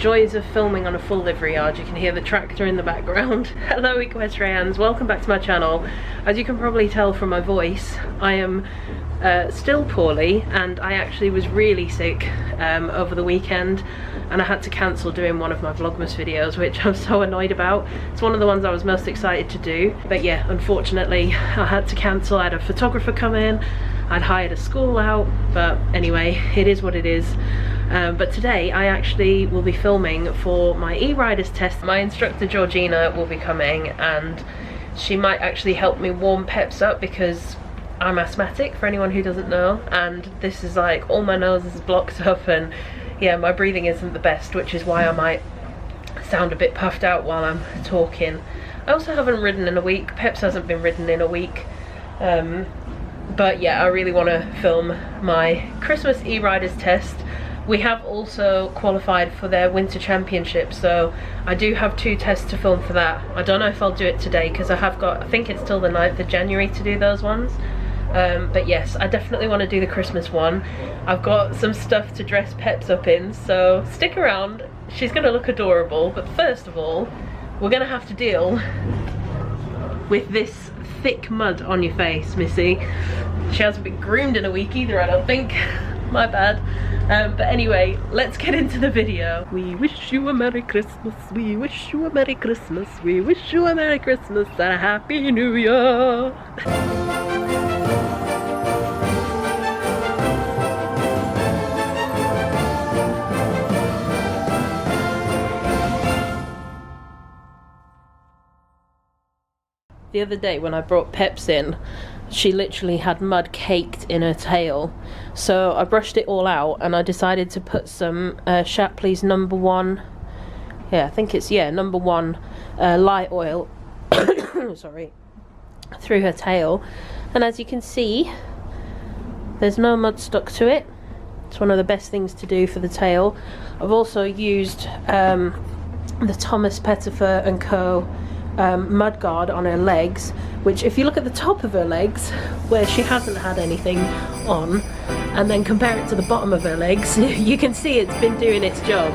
joys of filming on a full livery yard. You can hear the tractor in the background. Hello EquesRAYans, welcome back to my channel. As you can probably tell from my voice, I am still poorly, and I actually was really sick over the weekend, and I had to cancel doing one of my Vlogmas videos, which I'm so annoyed about. It's one of the ones I was most excited to do, but yeah, unfortunately I had to cancel. I had a photographer come in, I'd hired a school out, but anyway, it is what it is. But today I actually will be filming for my e-riders test. My instructor Georgina will be coming, and she might actually help me warm Peps up because I'm asthmatic, for anyone who doesn't know, and this is like all my nose is blocked up, and yeah, my breathing isn't the best, which is why I might sound a bit puffed out while I'm talking. I also haven't ridden in a week. Peps hasn't been ridden in a week. But yeah, I really want to film my Christmas e-riders test. We have also qualified for their winter championship, so I do have 2 tests to film for that. I don't know if I'll do it today because I have got, I think it's till the 9th of January to do those ones. But yes, I definitely want to do the Christmas one. I've got some stuff to dress Peps up in, so stick around. She's going to look adorable, but first of all, we're going to have to deal with this thick mud on your face, Missy. She hasn't been groomed in a week either, I don't think. My bad. But anyway, let's get into the video. We wish you a Merry Christmas, we wish you a Merry Christmas, we wish you a Merry Christmas and a Happy New Year. The other day when I brought Peps in, she literally had mud caked in her tail, so I brushed it all out and I decided to put some Shapley's #1, yeah, I think it's, yeah, #1 light oil sorry, through her tail, and as you can see there's no mud stuck to it. It's one of the best things to do for the tail. I've also used the Thomas Pettifer & Co mud guard on her legs, which if you look at the top of her legs where she hasn't had anything on and then compare it to the bottom of her legs, you can see it's been doing its job.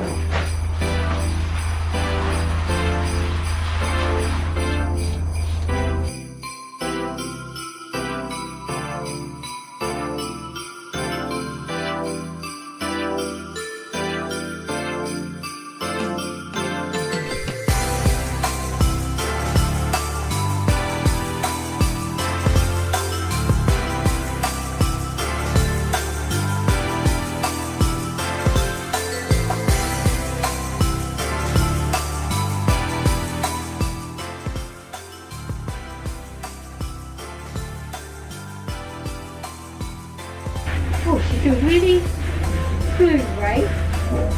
Oh, she feels really smooth, right?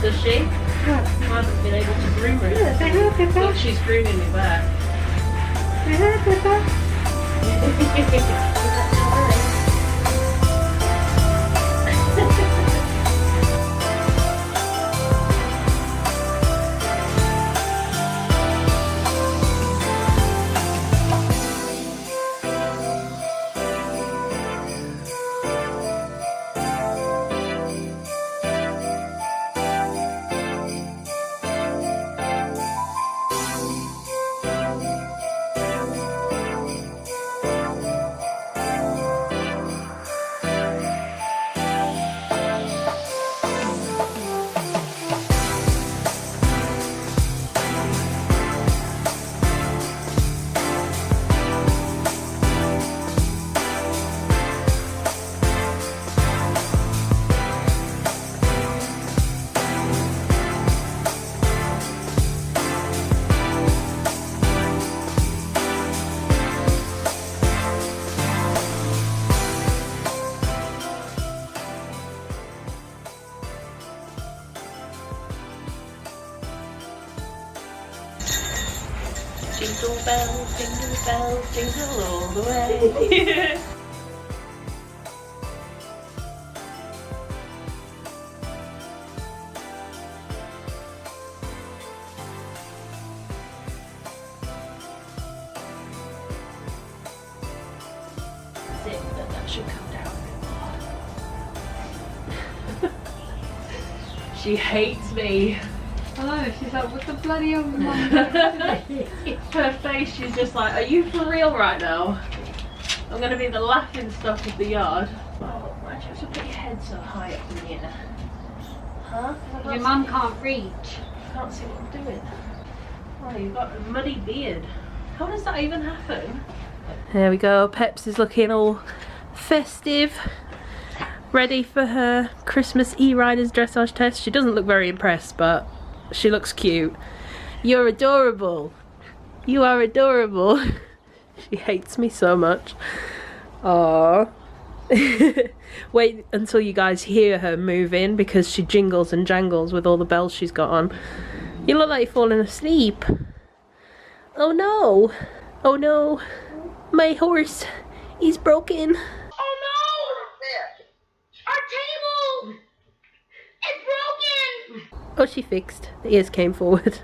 Does she? Yeah. I haven't been able to groom her. Yeah, say hello, Pippa. Look, she's grooming me back. Say hello, Pippa. Jingle bells, jingle all the way. That should come down. She hates me. Hello. She's like, what the bloody hell am I doing? Her face, she's just like, are you for real right now? I'm going to be the laughing stock of the yard. Oh, why'd you have to put your head so high up in the air? Huh? Your mum can't reach. I can't see what I'm doing. Oh, you've got a muddy beard. How does that even happen? There we go, Peps is looking all festive. Ready for her Christmas E-Riders dressage test. She doesn't look very impressed, but she looks cute. You're adorable. You are adorable. She hates me so much. Aww. Wait until you guys hear her move in because she jingles and jangles with all the bells she's got on. You look like you're falling asleep. Oh no. Oh no. My horse is broken. Oh no! Our table is broken! Oh, she fixed. The ears came forward.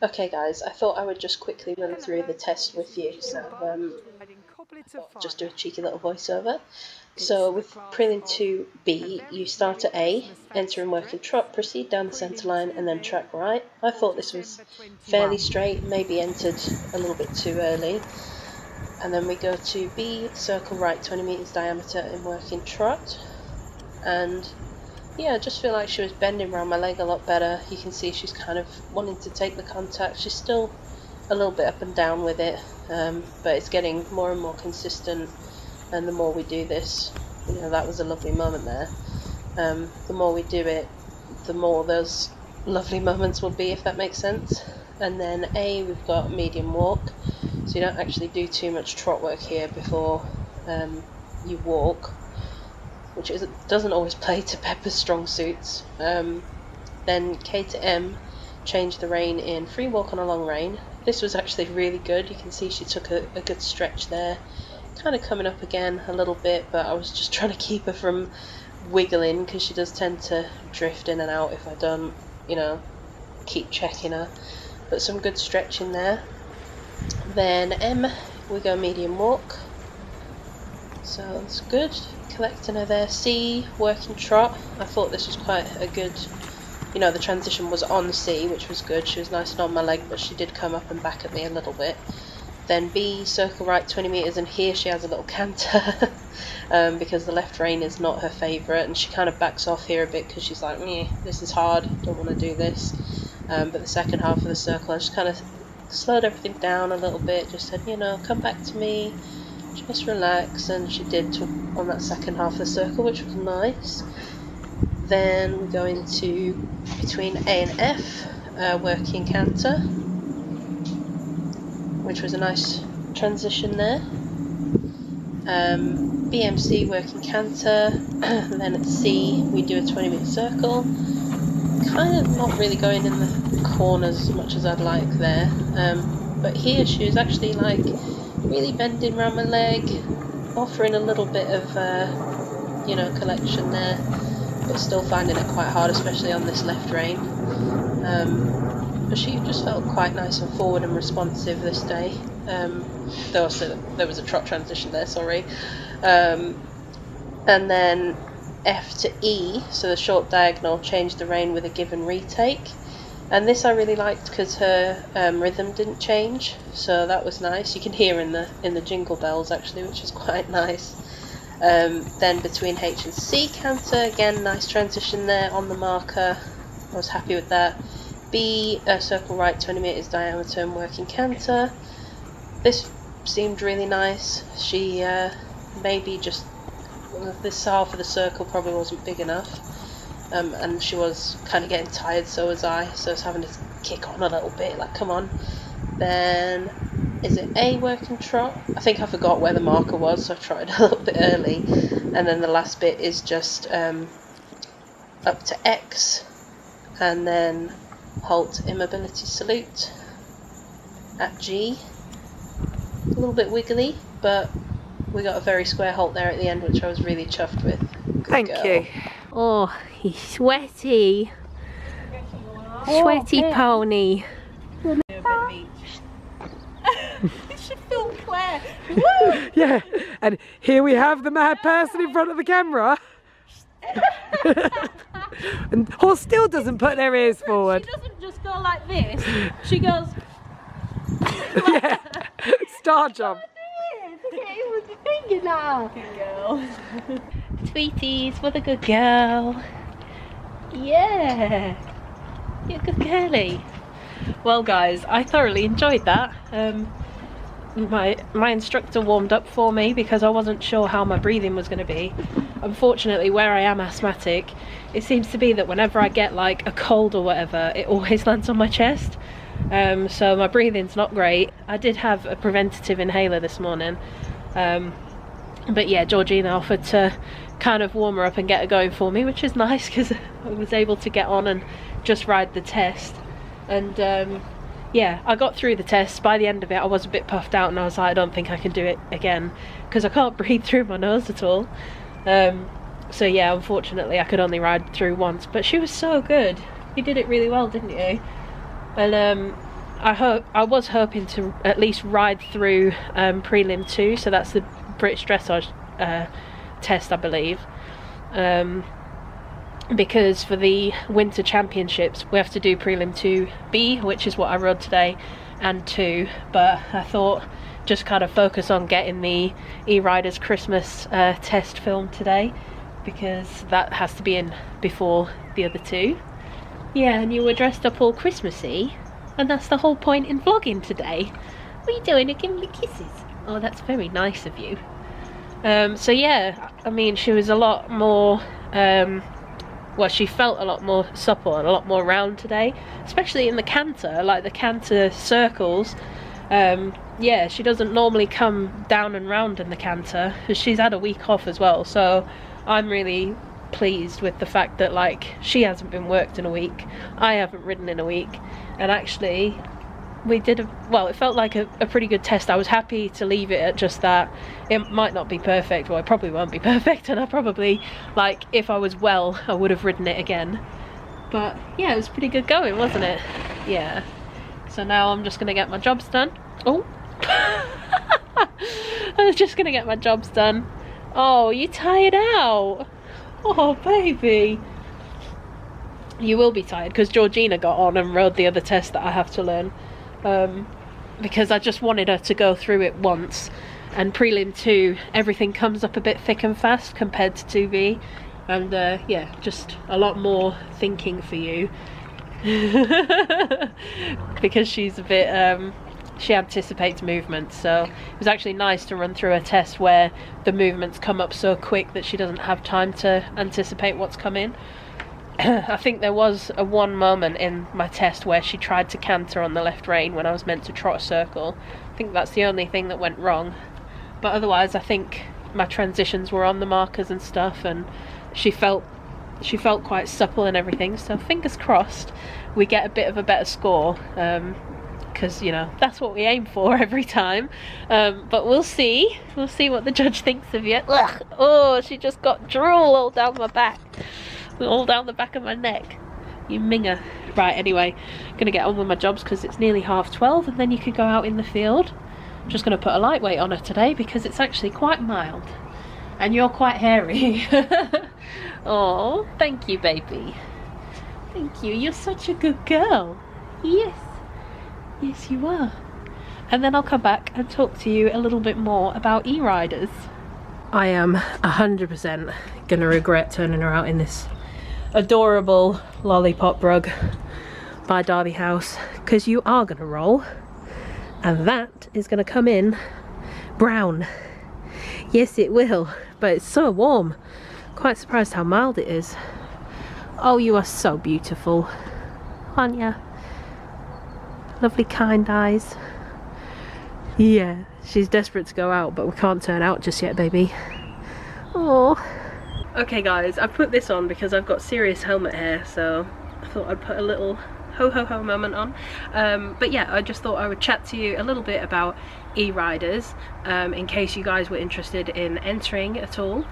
Okay guys, I thought I would just quickly run through the test with you, so I'll just do a cheeky little voiceover. So with prelim 2B, you start at A, enter and work in trot, proceed down the centre line and then track right. I thought this was fairly straight, maybe entered a little bit too early. And then we go to B, circle right 20 metres diameter and work in trot. And yeah, I just feel like she was bending around my leg a lot better. You can see she's kind of wanting to take the contact. She's still a little bit up and down with it, but it's getting more and more consistent. And the more we do this, you know, that was a lovely moment there. The more we do it, the more those lovely moments will be, if that makes sense. And then A, we've got medium walk, so you don't actually do too much trot work here before you walk, which doesn't always play to Pepper's strong suits. Then K to M, change the rein in free walk on a long rein. This was actually really good. You can see she took a good stretch there. Kind of coming up again a little bit, but I was just trying to keep her from wiggling because she does tend to drift in and out if I don't, you know, keep checking her. But some good stretching there. Then M, we go medium walk. So that's good. Collecting her there. C, working trot. I thought this was quite a good, you know, the transition was on C, which was good. She was nice and on my leg, but she did come up and back at me a little bit. Then B, circle right 20 metres, and here she has a little canter because the left rein is not her favourite, and she kind of backs off here a bit because she's like, meh, this is hard, don't want to do this. But the second half of the circle, I just kind of slowed everything down a little bit, just said, you know, come back to me, just relax, and she did on that second half of the circle, which was nice. Then we go into between A and F, working canter, which was a nice transition there. BMC, working canter, and then at C we do a 20-metre circle. Kind of not really going in the corners as much as I'd like there, but here she was actually like really bending around my leg, offering a little bit of you know, collection there, but still finding it quite hard, especially on this left rein. But she just felt quite nice and forward and responsive this day. There was a trot transition there, sorry. And then F to E, so the short diagonal, changed the rein with a give and retake. And this I really liked because her rhythm didn't change, so that was nice. You can hear in the jingle bells actually, which is quite nice. Then between H and C canter, again nice transition there on the marker. I was happy with that. B, circle right 20 metres diameter and working canter. This seemed really nice. She maybe just, this half of the circle probably wasn't big enough, and she was kind of getting tired, so was I was having to kick on a little bit, like come on. Then is it A, working trot? I think I forgot where the marker was, so I tried a little bit early. And then the last bit is just up to X, and then halt immobility salute at G. A little bit wiggly, but we got a very square halt there at the end, which I was really chuffed with. Good Thank girl. you. Oh, he's sweaty. Sweaty pony. Yeah! Woo! Yeah, and here we have the mad person in front of the camera. And horse still doesn't put their ears forward. She doesn't just go like this, she goes... Yeah, star jump. Look at him with the finger now. Good girl. Sweeties, what a good girl. Yeah. You're a good girlie. Well guys, I thoroughly enjoyed that. My instructor warmed up for me because I wasn't sure how my breathing was going to be. Unfortunately, where I am asthmatic, it seems to be that whenever I get like a cold or whatever, it always lands on my chest. So my breathing's not great. I did have a preventative inhaler this morning. But yeah, Georgina offered to kind of warm her up and get her going for me, which is nice because I was able to get on and just ride the test. And yeah, I got through the test. By the end of it, I was a bit puffed out and I was like, I don't think I can do it again because I can't breathe through my nose at all. So yeah, unfortunately I could only ride through once, but she was so good. You did it really well, didn't you? And I was hoping to at least ride through prelim 2, so that's the British Dressage test, I believe. Because for the winter championships we have to do prelim 2B, which is what I rode today, and 2, but I thought just kind of focus on getting the E-Riders Christmas test filmed today, because that has to be in before the other 2. Yeah, and you were dressed up all Christmassy, and that's the whole point in vlogging today. What are you doing? You're giving me kisses. Oh, that's very nice of you. So yeah, I mean, she was a lot more well, she felt a lot more supple and a lot more round today, especially in the canter, like the canter circles. Yeah, she doesn't normally come down and round in the canter because she's had a week off as well, so I'm really pleased with the fact that like she hasn't been worked in a week, I haven't ridden in a week, and actually we did well, it felt like a pretty good test. I was happy to leave it at just that. It might not be perfect, well, it probably won't be perfect, and I probably, like, if I was well, I would have ridden it again. But yeah, it was pretty good going, wasn't it? Yeah. So now I'm just gonna get my jobs done. Oh. I was just gonna get my jobs done. Oh, you tired out? Oh, baby. You will be tired because Georgina got on and rode the other test that I have to learn. Because I just wanted her to go through it once, and prelim 2 everything comes up a bit thick and fast compared to 2B, and yeah, just a lot more thinking for you. Because she's a bit she anticipates movements, so it was actually nice to run through a test where the movements come up so quick that she doesn't have time to anticipate what's coming. I think there was one moment in my test where she tried to canter on the left rein when I was meant to trot a circle. I think that's the only thing that went wrong, but otherwise I think my transitions were on the markers and stuff, and she felt quite supple and everything, so fingers crossed we get a bit of a better score, because you know that's what we aim for every time. But we'll see what the judge thinks of you. Ugh. Oh, she just got drool all down my back, all down the back of my neck, you minger. Right, anyway, I'm gonna get on with my jobs because it's nearly 12:30, and then you could go out in the field. I'm just gonna put a lightweight on her today because it's actually quite mild, and you're quite hairy. Oh, thank you, baby. Thank you, you're such a good girl. Yes, yes you are. And then I'll come back and talk to you a little bit more about E-Riders. I am 100% gonna regret turning her out in this adorable lollipop rug by Derby House, because you are gonna roll, and that is gonna come in brown. Yes, it will, but it's so warm. Quite surprised how mild it is. Oh, you are so beautiful, aren't you? Lovely kind eyes. Yeah, she's desperate to go out, but we can't turn out just yet, baby. Oh. Okay guys, I've put this on because I've got serious helmet hair, so I thought I'd put a little ho ho ho moment on. But yeah, I just thought I would chat to you a little bit about E-Riders, in case you guys were interested in entering at all.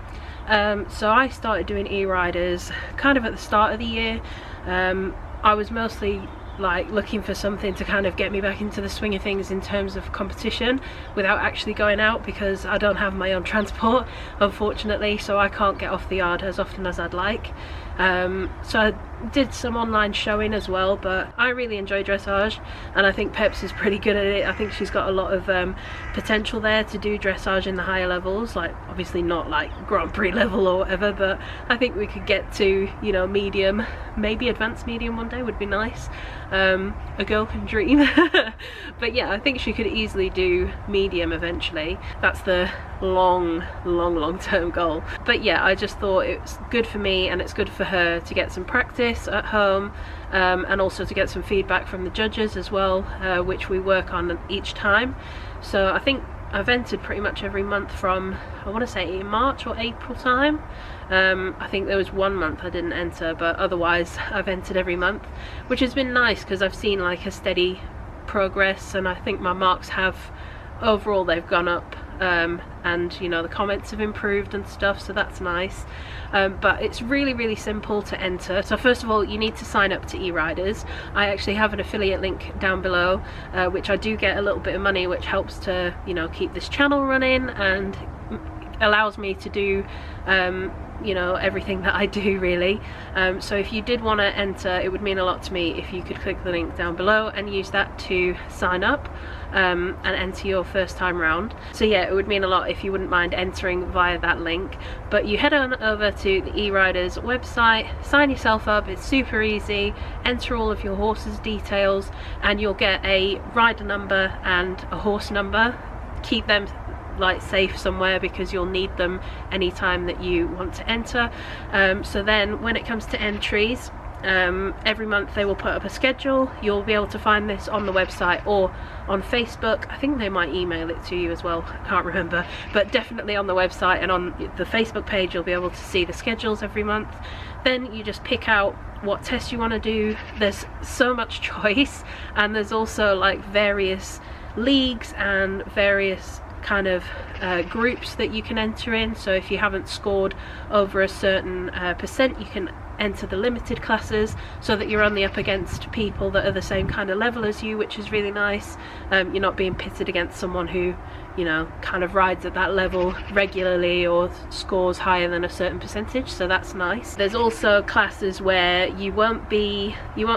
So I started doing E-Riders kind of at the start of the year. I was mostly like looking for something to kind of get me back into the swing of things in terms of competition without actually going out, because I don't have my own transport, unfortunately, so I can't get off the yard as often as I'd like. So I did some online showing as well, but I really enjoy dressage, and I think Peps is pretty good at it. I think she's got a lot of potential there to do dressage in the higher levels, like obviously not like Grand Prix level or whatever, but I think we could get to, you know, medium, maybe advanced medium one day would be nice. A girl can dream. But yeah, I think she could easily do medium eventually. That's the long term goal. But yeah, I just thought it's good for me and it's good for her to get some practice at home, and also to get some feedback from the judges as well, which we work on each time. So I think I've entered pretty much every month from, I want to say, March or April time. I think there was one month I didn't enter, but otherwise I've entered every month, which has been nice because I've seen like a steady progress, and I think my marks have, overall they've gone up, and you know, the comments have improved and stuff, so that's nice. But it's really simple to enter. So first of all, you need to sign up to eRiders. I actually have an affiliate link down below, which I do get a little bit of money, which helps to, you know, keep this channel running and allows me to do you know, everything that I do really. So if you did want to enter, it would mean a lot to me if you could click the link down below and use that to sign up and enter your first time round. So yeah, it would mean a lot if you wouldn't mind entering via that link. But you head on over to the eRiders website, sign yourself up, it's super easy, enter all of your horse's details, and you'll get a rider number and a horse number. Keep them like safe somewhere because you'll need them anytime that you want to enter. So then when it comes to entries, every month they will put up a schedule. You'll be able to find this on the website or on Facebook. I think they might email it to you as well, I can't remember, but definitely on the website and on the Facebook page you'll be able to see the schedules every month. Then you just pick out what test you want to do. There's so much choice, and there's also like various leagues and various kind of groups that you can enter in. So if you haven't scored over a certain percent, you can enter the limited classes, so that you're only up against people that are the same kind of level as you, which is really nice. You're not being pitted against someone who, you know, kind of rides at that level regularly or scores higher than a certain percentage, so that's nice. There's also classes where you won't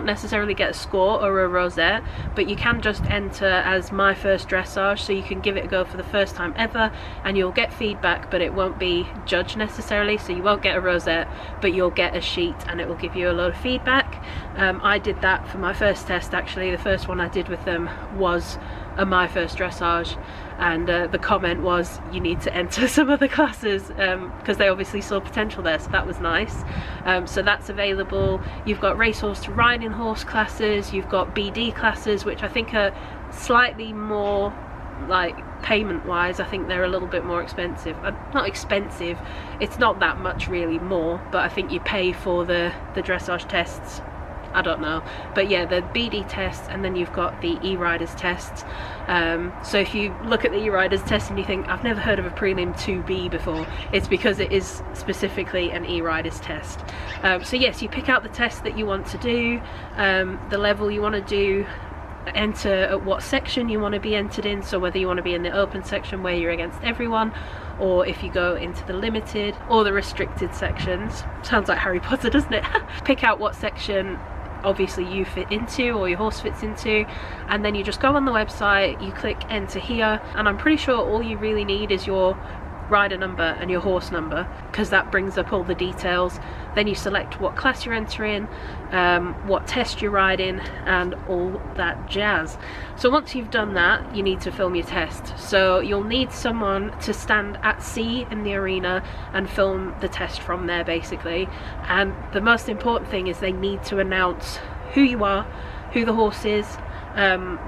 necessarily get a score or a rosette, but you can just enter as my first dressage, so you can give it a go for the first time ever and you'll get feedback, but it won't be judged necessarily, so you won't get a rosette, but you'll get a sheet and it will give you a lot of feedback. I did that for my first test actually. The first one I did with them was a my first dressage, and the comment was you need to enter some other classes, because they obviously saw potential there, so that was nice. So that's available. You've got racehorse to riding horse classes, you've got BD classes, which I think are slightly more, like payment wise, I think they're a little bit more expensive. Not expensive, it's not that much really more, but I think you pay for the dressage tests. I don't know, but yeah, the BD tests, and then you've got the eRiders tests. So if you look at the eRiders test and you think, I've never heard of a prelim 2B before, it's because it is specifically an eRiders test. So yes, you pick out the test that you want to do, the level you want to do, enter at what section you want to be entered in, so whether you want to be in the open section where you're against everyone, or if you go into the limited or the restricted sections. Sounds like Harry Potter, doesn't it? Pick out what section obviously you fit into or your horse fits into, and then you just go on the website, you click enter here, and I'm pretty sure all you really need is your rider number and your horse number, because that brings up all the details. Then you select what class you're entering, what test you're riding, and all that jazz. So once you've done that, you need to film your test. So you'll need someone to stand at sea in the arena and film the test from there basically. And the most important thing is they need to announce who you are, who the horse is,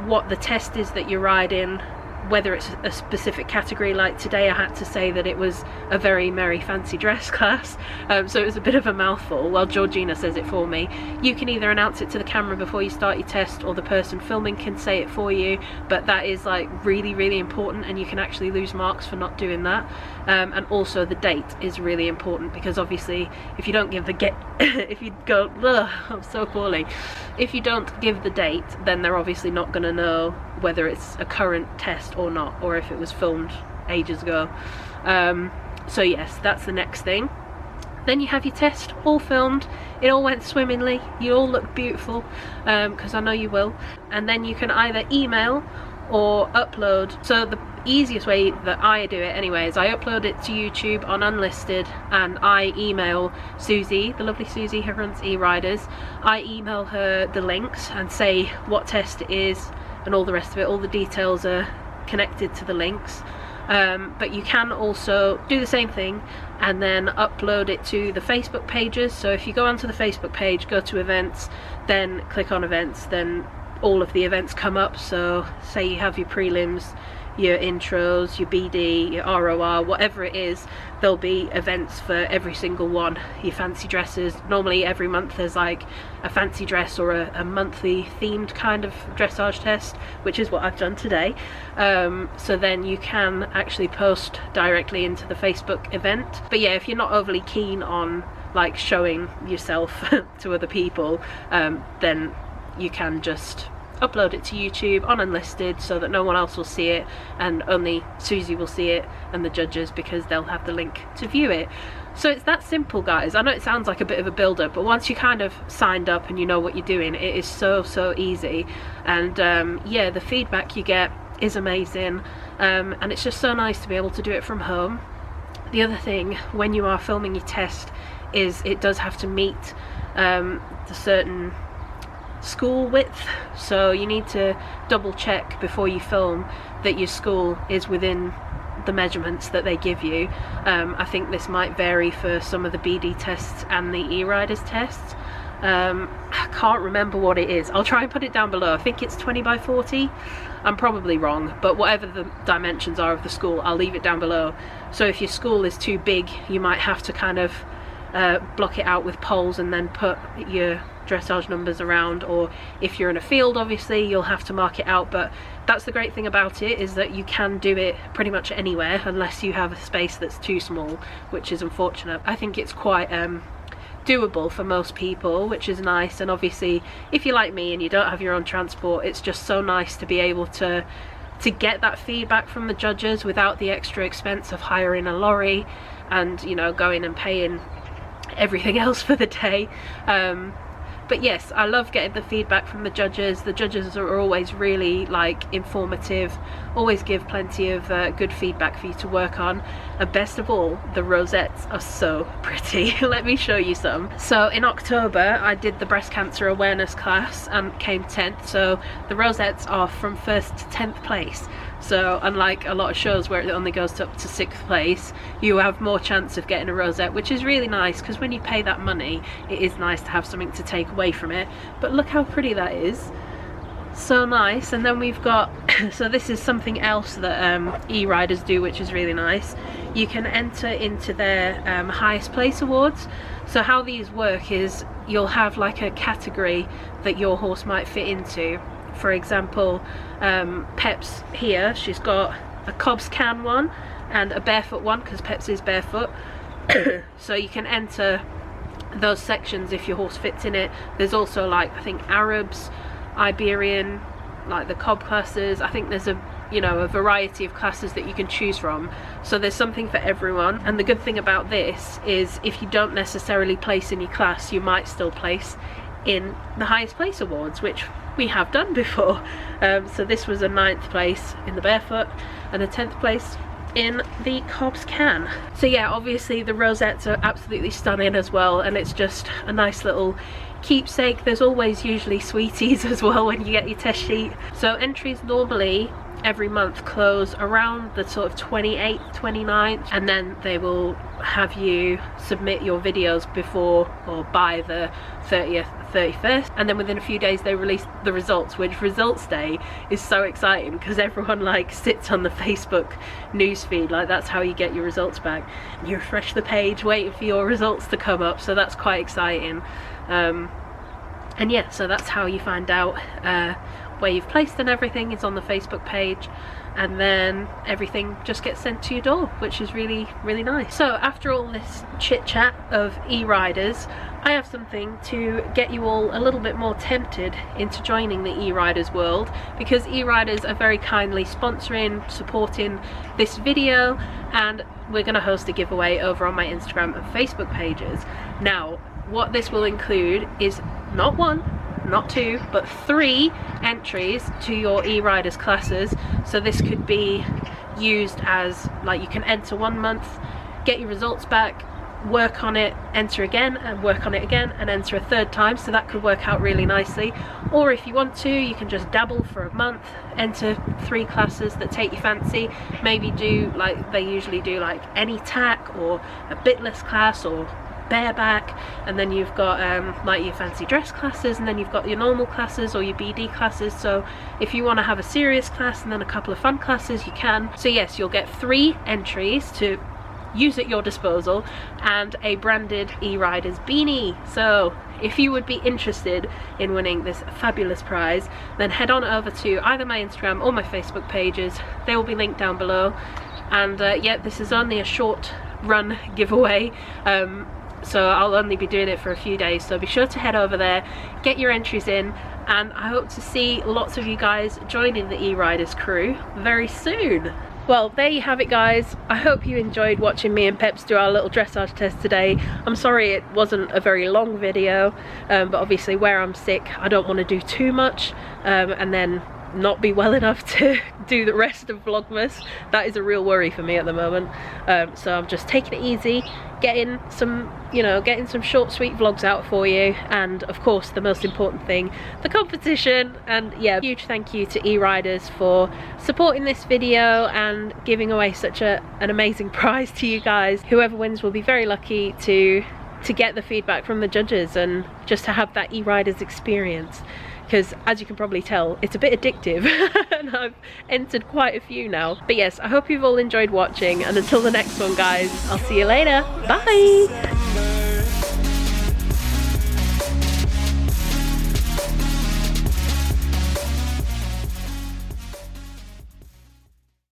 what the test is that you're riding, whether it's a specific category. Like today I had to say that it was a very merry fancy dress class, so it was a bit of a mouthful while Georgina says it for me. You can either announce it to the camera before you start your test, or the person filming can say it for you, but that is like really important, and you can actually lose marks for not doing that. And also the date is really important, because obviously if you don't give the if you go, ugh, I'm so poorly, if you don't give the date, then they're obviously not going to know whether it's a current test or not, or if it was filmed ages ago. So yes, that's the next thing. Then you have your test all filmed, it all went swimmingly, you all look beautiful, because I know you will. And then you can either email or upload. So the easiest way that I do it anyway is I upload it to YouTube on unlisted, and I email Susie, the lovely Susie who runs eRiders. I email her the links and say what test it is and all the rest of it. All the details are connected to the links. But you can also do the same thing and then upload it to the Facebook pages. So if you go onto the Facebook page, go to events, then click on events, then all of the events come up. So say you have your prelims, your intros, your BD, your ROR, whatever it is, there'll be events for every single one. Your fancy dresses, normally every month there's like a fancy dress or a monthly themed kind of dressage test, which is what I've done today. So then you can actually post directly into the Facebook event. But yeah, if you're not overly keen on like showing yourself to other people, then you can just upload it to YouTube on unlisted so that no one else will see it, and only Susie will see it and the judges, because they'll have the link to view it. So it's that simple, guys. I know it sounds like a bit of a build-up, but once you kind of signed up and you know what you're doing, it is so easy. And yeah, the feedback you get is amazing, and it's just so nice to be able to do it from home. The other thing when you are filming your test is it does have to meet the certain school width, so you need to double check before you film that your school is within the measurements that they give you. I think this might vary for some of the BD tests and the eRiders tests. I can't remember what it is. I'll try and put it down below. I think it's 20 by 40. I'm probably wrong, but whatever the dimensions are of the school, I'll leave it down below. So if your school is too big, you might have to kind of block it out with poles and then put your dressage numbers around, or if you're in a field, obviously you'll have to mark it out. But that's the great thing about it, is that you can do it pretty much anywhere unless you have a space that's too small, which is unfortunate. I think it's quite doable for most people, which is nice. And obviously if you're like me and you don't have your own transport, it's just so nice to be able to get that feedback from the judges without the extra expense of hiring a lorry and, you know, going and paying everything else for the day. But yes, I love getting the feedback from the judges. The judges are always really like informative, always give plenty of good feedback for you to work on. And best of all, the rosettes are so pretty. Let me show you some. So in October I did the breast cancer awareness class and came 10th. So the rosettes are from 1st to 10th place. So unlike a lot of shows where it only goes up to 6th place, you have more chance of getting a rosette, which is really nice, because when you pay that money, it is nice to have something to take away from it. But look how pretty that is. So nice. And then we've got, so this is something else that eRiders do, which is really nice. You can enter into their highest place awards. So how these work is you'll have like a category that your horse might fit into. For example, Peps here, she's got a Cobb's Can one and a barefoot one, because Peps is barefoot. So you can enter those sections if your horse fits in it. There's also like, I think, Arabs, Iberian, like the Cobb classes. I think there's a variety of classes that you can choose from. So there's something for everyone. And the good thing about this is if you don't necessarily place in your class, you might still place in the highest place awards, which we have done before. So this was a 9th place in the barefoot and a 10th place in the Cobb's Can. So yeah, obviously the rosettes are absolutely stunning as well, and it's just a nice little keepsake. There's always usually sweeties as well when you get your test sheet. So entries normally every month close around the sort of 28th, 29th, and then they will have you submit your videos before or by the 30th, 31st, and then within a few days they release the results, which results day is so exciting because everyone like sits on the Facebook newsfeed, like that's how you get your results back. You refresh the page waiting for your results to come up, so that's quite exciting. And yeah, so that's how you find out where you've placed and everything is on the Facebook page, and then everything just gets sent to your door, which is really, really nice. So after all this chit chat of e-riders, I have something to get you all a little bit more tempted into joining the e-riders world, because e-riders are very kindly sponsoring, supporting this video, and we're going to host a giveaway over on my Instagram and Facebook pages. Now, what this will include is not 1, not 2, but 3 entries to your e-riders classes. So this could be used as, like, you can enter 1 month, get your results back, work on it, enter again, and work on it again, and enter a 3rd time. So that could work out really nicely. Or if you want to, you can just dabble for a month, enter 3 classes that take your fancy, maybe do, like they usually do, like any tack or a bitless class or bareback, and then you've got like your fancy dress classes, and then you've got your normal classes or your BD classes. So if you want to have a serious class and then a couple of fun classes, you can. So yes, you'll get 3 entries to use at your disposal and a branded e-riders beanie. So if you would be interested in winning this fabulous prize, then head on over to either my Instagram or my Facebook pages. They will be linked down below. And yeah, this is only a short run giveaway, so I'll only be doing it for a few days, so be sure to head over there, get your entries in, and I hope to see lots of you guys joining the e-riders crew very soon. Well, there you have it, guys. I hope you enjoyed watching me and Peps do our little dressage test today. I'm sorry it wasn't a very long video, but obviously where I'm sick I don't want to do too much and then not be well enough to do the rest of Vlogmas. That is a real worry for me at the moment. So I'm just taking it easy, getting some, you know, getting some short sweet vlogs out for you, and of course the most important thing, the competition. And yeah, huge thank you to e-riders for supporting this video and giving away such an amazing prize to you guys. Whoever wins will be very lucky to get the feedback from the judges and just to have that e-riders experience, because as you can probably tell, it's a bit addictive and I've entered quite a few now. But yes, I hope you've all enjoyed watching, and until the next one, guys, I'll see you later. Bye!